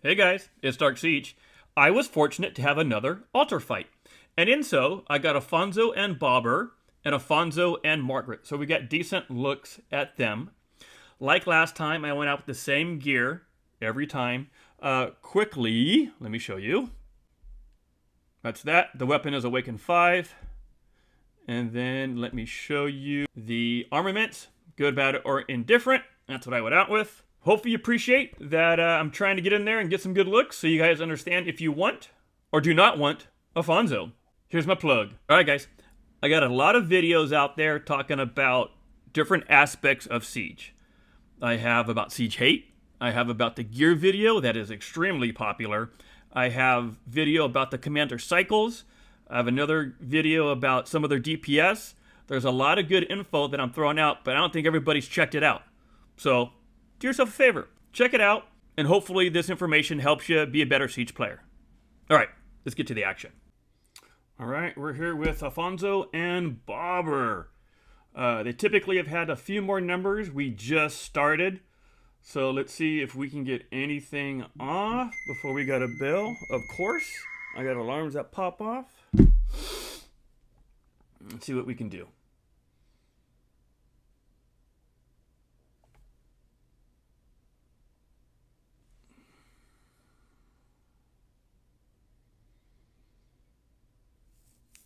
Hey guys, it's Dark Siege. I was fortunate to have another altar fight. And in so, I got Afonso and Babur and Afonso and Margaret. So we got decent looks at them. Like last time, I went out with the same gear every time. Quickly, let me show you. That's that. The weapon is Awaken 5. And then let me show you the armaments. Good, bad, or indifferent. That's what I went out with. Hopefully you appreciate that I'm trying to get in there and get some good looks so you guys understand if you want or do not want Afonso. Here's my plug. Alright guys, I got a lot of videos out there talking about different aspects of Siege. I have about Siege Hate. I have about the gear video that is extremely popular. I have video about the commander cycles. I have another video about some of their DPS. There's a lot of good info that I'm throwing out, but I don't think everybody's checked it out. So, do yourself a favor. Check it out, and hopefully this information helps you be a better Siege player. Alright, let's get to the action. Alright, we're here with Afonso and Babur. They typically have had a few more numbers. We just started. So let's see if we can get anything off before we got a bell. Of course, I got alarms that pop off. Let's see what we can do.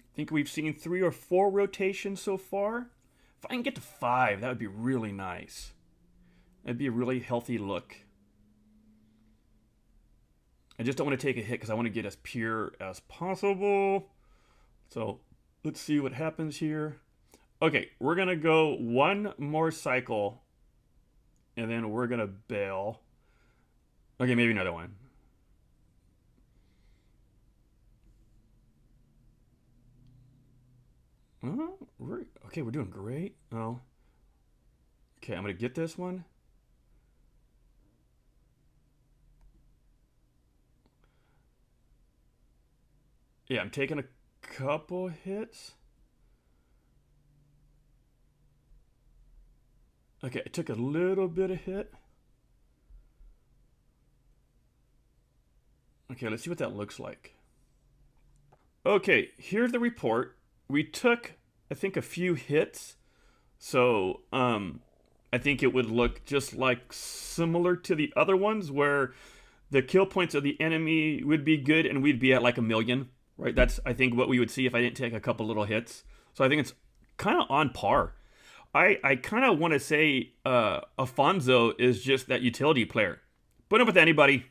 I think we've seen 3 or 4 rotations so far. If I can get to 5, that would be really nice. That'd be a really healthy look. I just don't want to take a hit because I want to get as pure as possible. So let's see what happens here. Okay, we're going to go one more cycle. And then we're going to bail. Okay, maybe another one. Oh, we're doing great. Oh. Okay, I'm going to get this one. Yeah, I'm taking a couple hits. Okay, I took a little bit of hit. Okay, let's see what that looks like. Okay, here's the report. We took, I think, a few hits. So, I think it would look just like similar to the other ones where the kill points of the enemy would be good and we'd be at like 1,000,000. Right, that's, I think, what we would see if I didn't take a couple little hits. So I think it's kind of on par. I kind of want to say Afonso is just that utility player. Put him with anybody,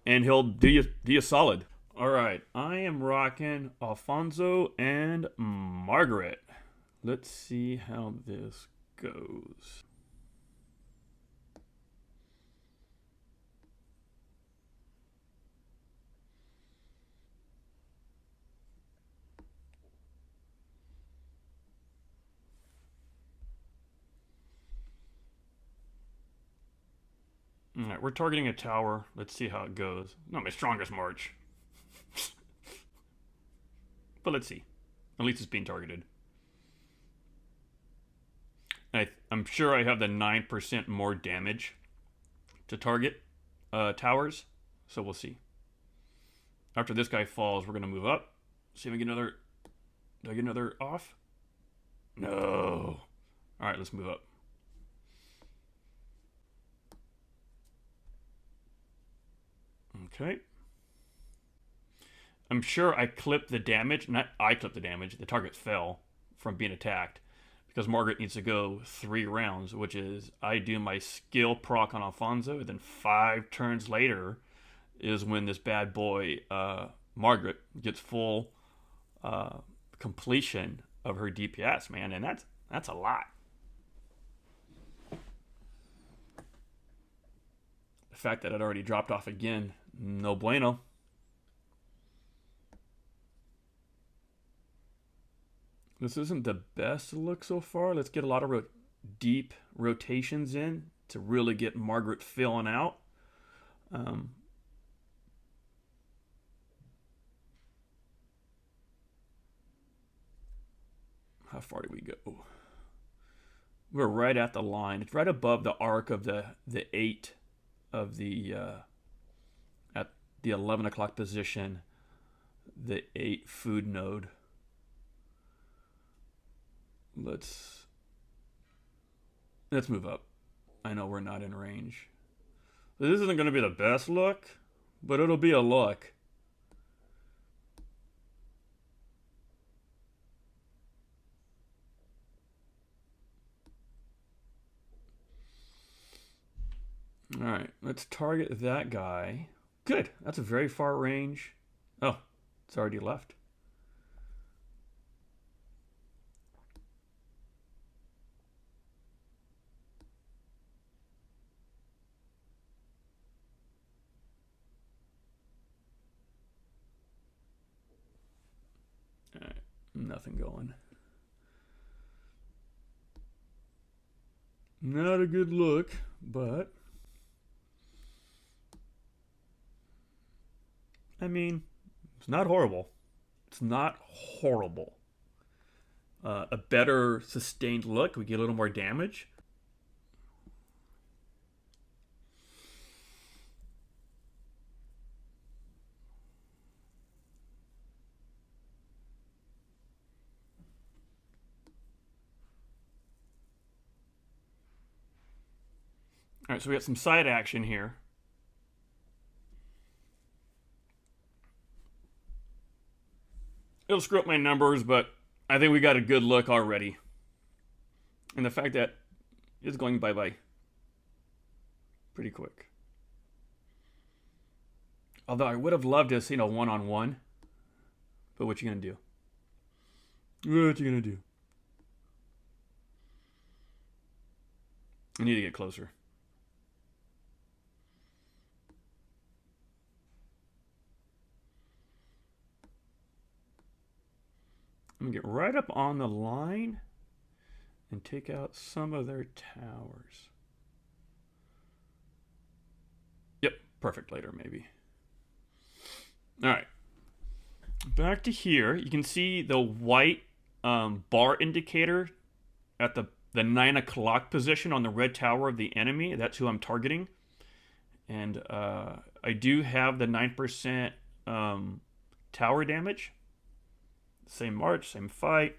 and he'll do you solid. All right, I am rocking Alphonso and Margaret. Let's see how this goes. Alright, we're targeting a tower. Let's see how it goes. Not my strongest march. But let's see. At least it's being targeted. I'm sure I have the 9% more damage to target towers. So we'll see. After this guy falls, we're going to move up. See if we get another... Do I get another off? No. Alright, let's move up. Okay. I'm sure I clipped the damage. Not I clipped the damage. The target fell from being attacked. Because Margaret needs to go 3 rounds, which is I do my skill proc on Alfonso, and then 5 turns later is when this bad boy, Margaret, gets full completion of her DPS, man. And that's a lot. The fact that it already dropped off again, no bueno. This isn't the best look so far. Let's get a lot of deep rotations in to really get Margaret filling out. How far do we go? We're right at the line. It's right above the arc of the 8 of the at the 11 o'clock position, the 8 food node. Let's move up. I know we're not in range. This isn't going to be the best look, but it'll be a look. All right, let's target that guy. Good, that's a very far range. Oh, it's already left. All right, nothing going. Not a good look, but I mean, it's not horrible. It's not horrible. A better sustained look. We get a little more damage. All right, so we got some side action here. It'll screw up my numbers, but I think we got a good look already. And the fact that it's going bye-bye pretty quick. Although I would have loved to have seen a one-on-one. But what you gonna do? What you gonna do? I need to get closer. I'm gonna get right up on the line and take out some of their towers. Yep, perfect later maybe. All right, back to here. You can see the white bar indicator at the 9 o'clock position on the red tower of the enemy. That's who I'm targeting. And I do have the 9% tower damage. Same march, same fight.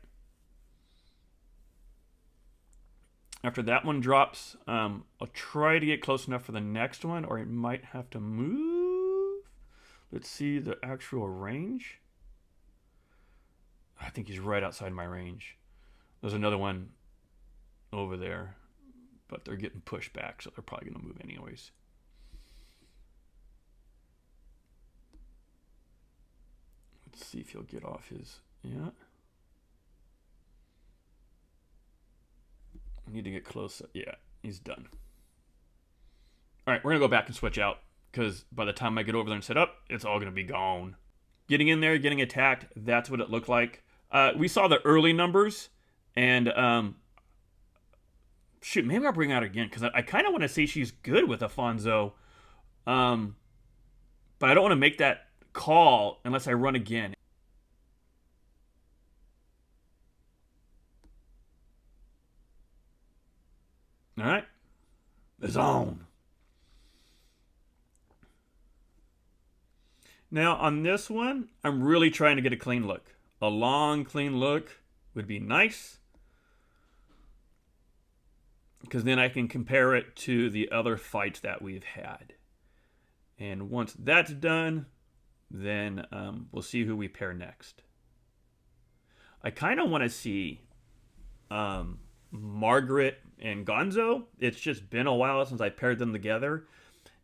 After that one drops, I'll try to get close enough for the next one, or it might have to move. Let's see the actual range. I think he's right outside my range. There's another one over there, but they're getting pushed back, so they're probably going to move anyways. Let's see if he'll get off his... Yeah. I need to get close. Yeah, he's done. All right, we're going to go back and switch out, because by the time I get over there and set up, it's all going to be gone. Getting in there, getting attacked, that's what it looked like. We saw the early numbers, and shoot, maybe I'll bring out again, because I kind of want to say she's good with Afonso, but I don't want to make that call unless I run again. All right, the zone. Now on this one, I'm really trying to get a clean look. A long, clean look would be nice, because then I can compare it to the other fights that we've had. And once that's done, then we'll see who we pair next. I kind of want to see Margaret and Gonzo. It's just been a while since I paired them together,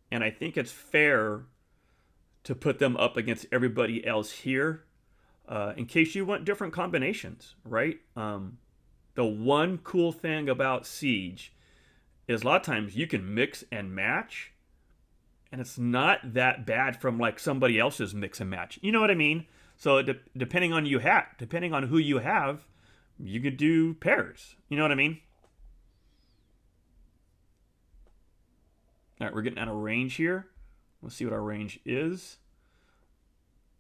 and I think it's fair to put them up against everybody else here, in case you want different combinations, right? The one cool thing about Siege is a lot of times you can mix and match, and it's not that bad from like somebody else's mix and match. You know what I mean? So depending on who you have, you could do pairs. You know what I mean? All right, we're getting out of range here. Let's see what our range is.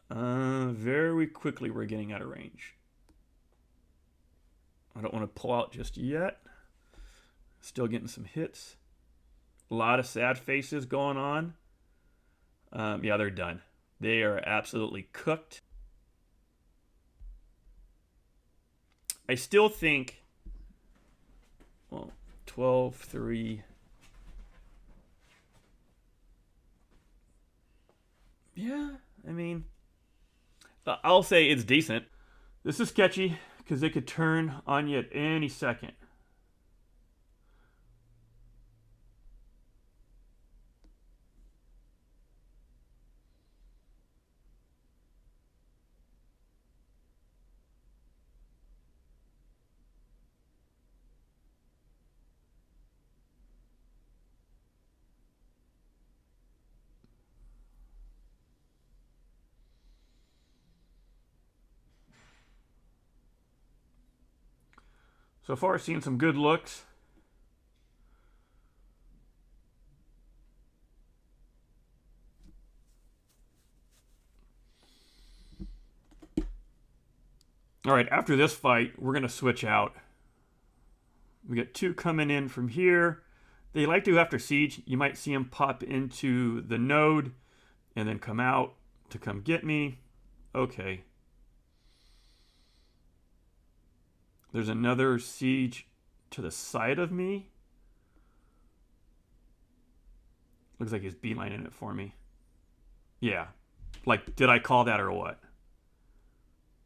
Very quickly we're getting out of range. I don't want to pull out just yet. Still getting some hits. A lot of sad faces going on. Yeah, they're done. They are absolutely cooked. I still think, well, 12, 3. Yeah, I mean, I'll say it's decent. This is sketchy because they could turn on you at any second. So far, seen some good looks. All right, after this fight, we're going to switch out. We got 2 coming in from here. They like to, after siege, you might see them pop into the node and then come out to come get me. Okay. There's another siege to the side of me. Looks like he's beelining it for me. Yeah. Like, did I call that or what?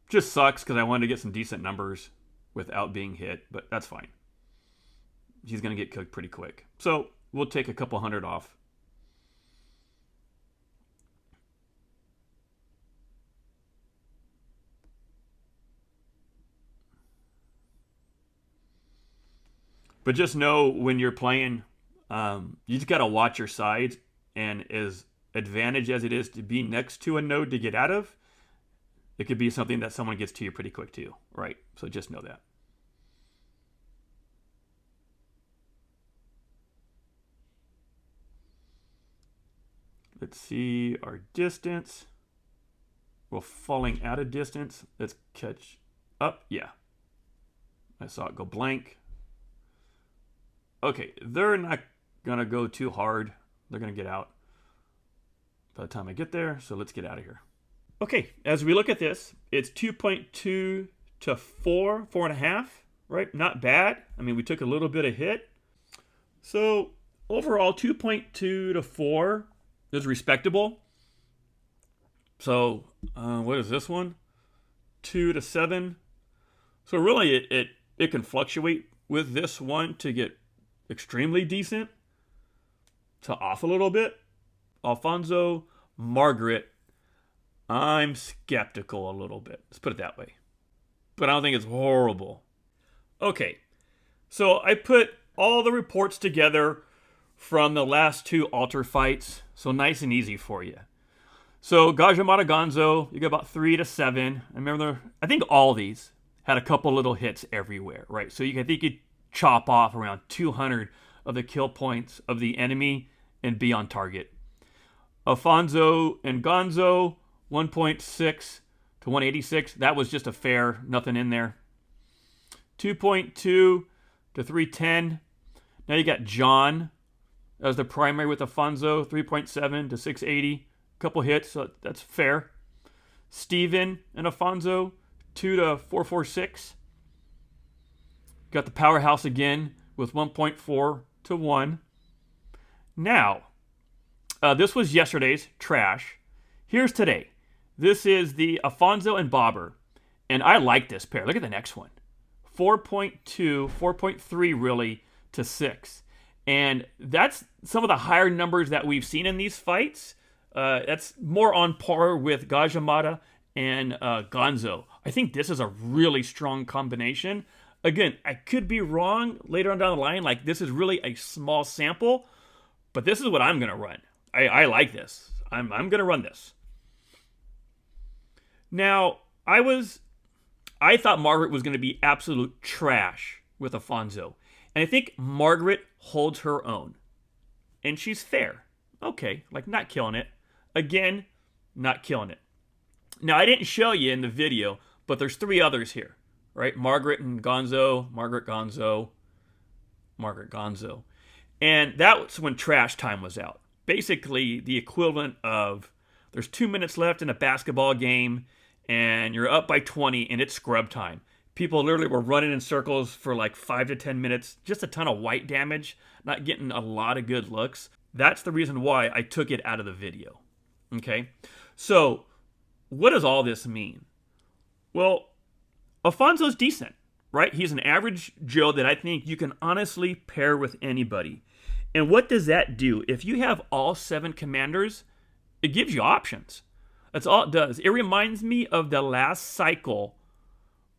Just sucks because I wanted to get some decent numbers without being hit, but that's fine. He's going to get cooked pretty quick. So we'll take a couple hundred off. But just know when you're playing, you just got to watch your sides. And as advantage as it is to be next to a node to get out of, it could be something that someone gets to you pretty quick too, right? So just know that. Let's see our distance. We're falling out of distance. Let's catch up. Yeah. I saw it go blank. Okay, they're not going to go too hard. They're going to get out by the time I get there. So let's get out of here. Okay, as we look at this, it's 2.2 to 4, 4.5, right? Not bad. I mean, we took a little bit of hit. So overall, 2.2 to 4 is respectable. So what is this one? 2 to 7. So really, it can fluctuate with this one to get extremely decent to off a little bit. Alphonso, Margaret, I'm skeptical a little bit. Let's put it that way. But I don't think it's horrible. Okay, so I put all the reports together from the last 2 altar fights. So nice and easy for you. So Gajamata Gonzo, you get about 3 to 7. I think all these had a couple little hits everywhere, right? So I think you chop off around 200 of the kill points of the enemy and be on target. Afonso and Gonzo, 1.6 to 186. That was just a fair, nothing in there. 2.2 to 310. Now you got John as the primary with Afonso, 3.7 to 680. Couple hits, so that's fair. Steven and Afonso, 2 to 446. Got the powerhouse again with 1.4 to 1. Now, this was yesterday's trash. Here's today. This is the Afonso and Babur. And I like this pair. Look at the next one. 4.2, 4.3 really to 6. And that's some of the higher numbers that we've seen in these fights. That's more on par with Gajamata and Gonzo. I think this is a really strong combination. Again, I could be wrong later on down the line. Like, this is really a small sample, but this is what I'm going to run. I like this. I'm going to run this. Now, I thought Margaret was going to be absolute trash with Afonso. And I think Margaret holds her own. And she's fair. Okay, like not killing it. Again, not killing it. Now, I didn't show you in the video, but there's 3 others here, right? Margaret and Gonzo, Margaret Gonzo, Margaret Gonzo. And that's when trash time was out. basically the equivalent of there's 2 minutes left in a basketball game and you're up by 20 and it's scrub time. People literally were running in circles for like 5 to 10 minutes, just a ton of white damage, not getting a lot of good looks. That's the reason why I took it out of the video. Okay, so what does all this mean? Well, Afonso's decent, right? He's an average Joe that I think you can honestly pair with anybody. And what does that do? If you have all 7 commanders, it gives you options. That's all it does. It reminds me of the last cycle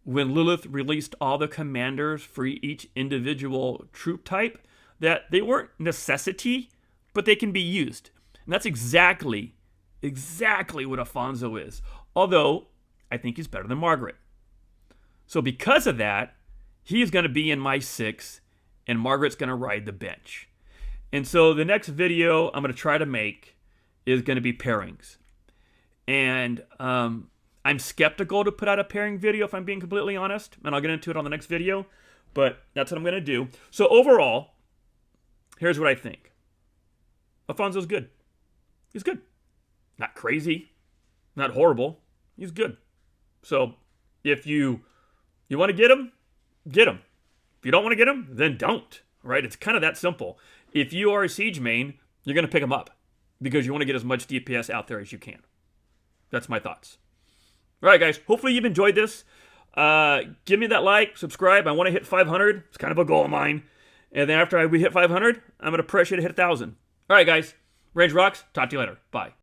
when Lilith released all the commanders for each individual troop type, that they weren't necessity, but they can be used. And that's exactly what Afonso is. Although, I think he's better than Margaret. So because of that, he's going to be in my 6, and Margaret's going to ride the bench. And so the next video I'm going to try to make is going to be pairings. And I'm skeptical to put out a pairing video, if I'm being completely honest. And I'll get into it on the next video. But that's what I'm going to do. So overall, here's what I think. Afonso's good. He's good. Not crazy. Not horrible. He's good. So if you want to get him, get him. If you don't want to get him, then don't. Right? It's kind of that simple. If you are a Siege main, you're going to pick him up because you want to get as much DPS out there as you can. That's my thoughts. All right, guys. Hopefully you've enjoyed this. Give me that like, subscribe. I want to hit 500. It's kind of a goal of mine. And then after we hit 500, I'm going to press you to hit 1,000. All right, guys. Range rocks. Talk to you later. Bye.